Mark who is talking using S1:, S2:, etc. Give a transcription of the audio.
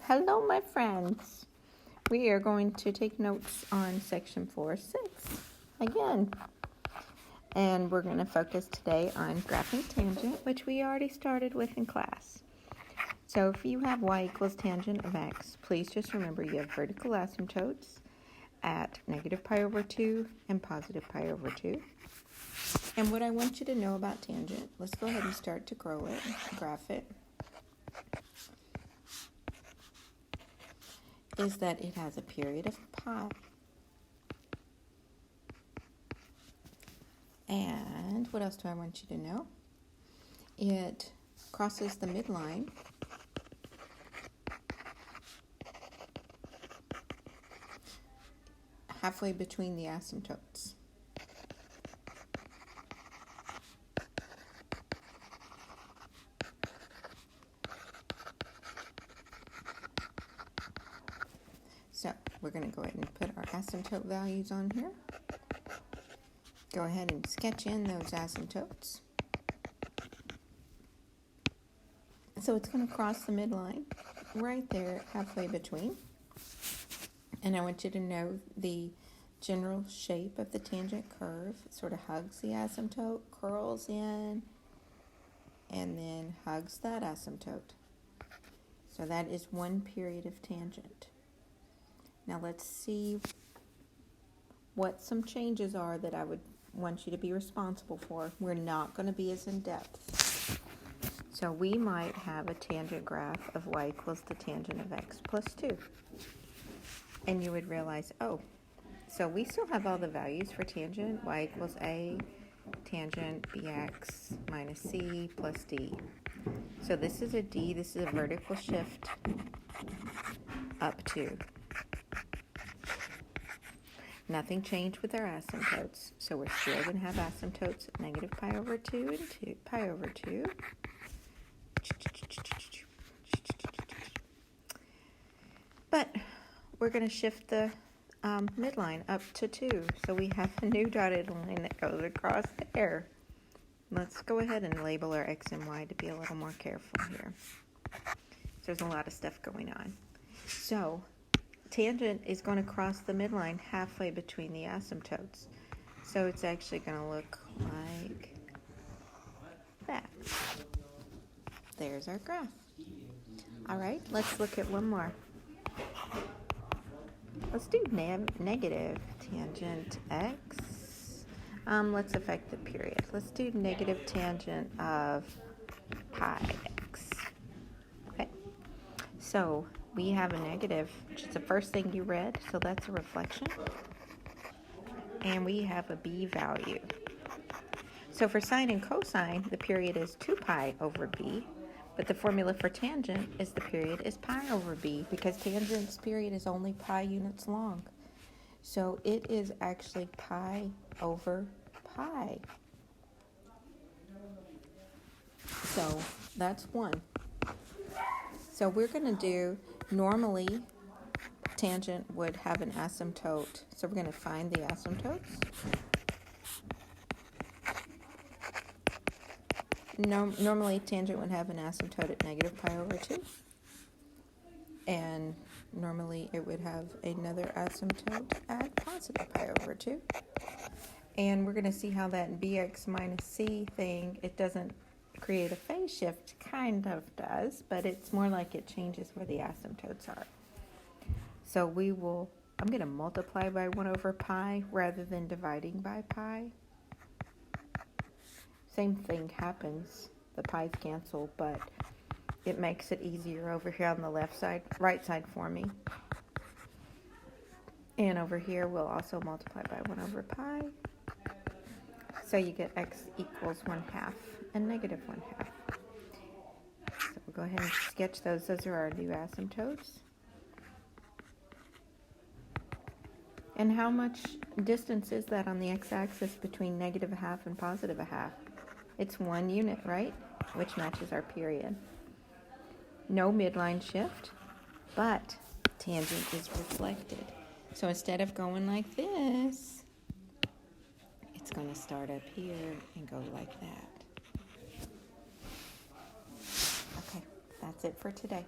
S1: Hello, my friends. We are going to take notes on section 4-6 again. And we're going to focus today on graphing tangent, which we already started with in class. So if you have y equals tangent of x, please just remember you have vertical asymptotes at negative pi over 2 and positive pi over 2. And what I want you to know about tangent, let's go ahead and start to graph it, is that it has a period of pi. And what else do I want you to know? It crosses the midline halfway between the asymptotes. So we're going to go ahead and put our asymptote values on here. Go ahead and sketch in those asymptotes. So it's going to cross the midline right there halfway between. And I want you to know the general shape of the tangent curve. It sort of hugs the asymptote, curls in, and then hugs that asymptote. So that is one period of tangent. Now let's see what some changes are that I would want you to be responsible for. We're not going to be as in-depth. So we might have a tangent graph of y equals the tangent of x plus 2. And you would realize, oh, so we still have all the values for tangent. Y equals a tangent bx minus c plus d. So this is a d, this is a vertical shift up 2. Nothing changed with our asymptotes, so we're still going to have asymptotes at negative pi over 2 and pi over 2. But we're going to shift the midline up to 2, so we have a new dotted line that goes across there. Let's go ahead and label our x and y to be a little more careful here. There's a lot of stuff going on. So tangent is going to cross the midline halfway between the asymptotes. So it's actually going to look like that. There's our graph. All right, let's look at one more. Let's do negative tangent x. Let's affect the period. Let's do negative tangent of pi x. Okay, so we have a negative, which is the first thing you read, so that's a reflection. And we have a b value. So for sine and cosine, the period is 2 pi over b, but the formula for tangent is the period is pi over b, because tangent's period is only pi units long. So it is actually pi over pi. So that's 1. So we're going to do, normally tangent would have an asymptote. So we're going to find the asymptotes. Normally tangent would have an asymptote at negative pi over 2. And normally it would have another asymptote at positive pi over 2. And we're going to see how that bx minus c thing, it doesn't create a phase shift, kind of does, but it's more like it changes where the asymptotes are. So I'm going to multiply by 1 over pi rather than dividing by pi. Same thing happens, the pi's cancel, but it makes it easier over here on the right side for me. And over here we'll also multiply by 1 over pi. So you get x equals 1/2 and negative 1/2. So we'll go ahead and sketch those. Those are our new asymptotes. And how much distance is that on the x-axis between negative 1/2 and positive 1/2? It's 1 unit, right? Which matches our period. No midline shift, but tangent is reflected. So instead of going like this, it's going to start up here and go like that. Okay, that's it for today.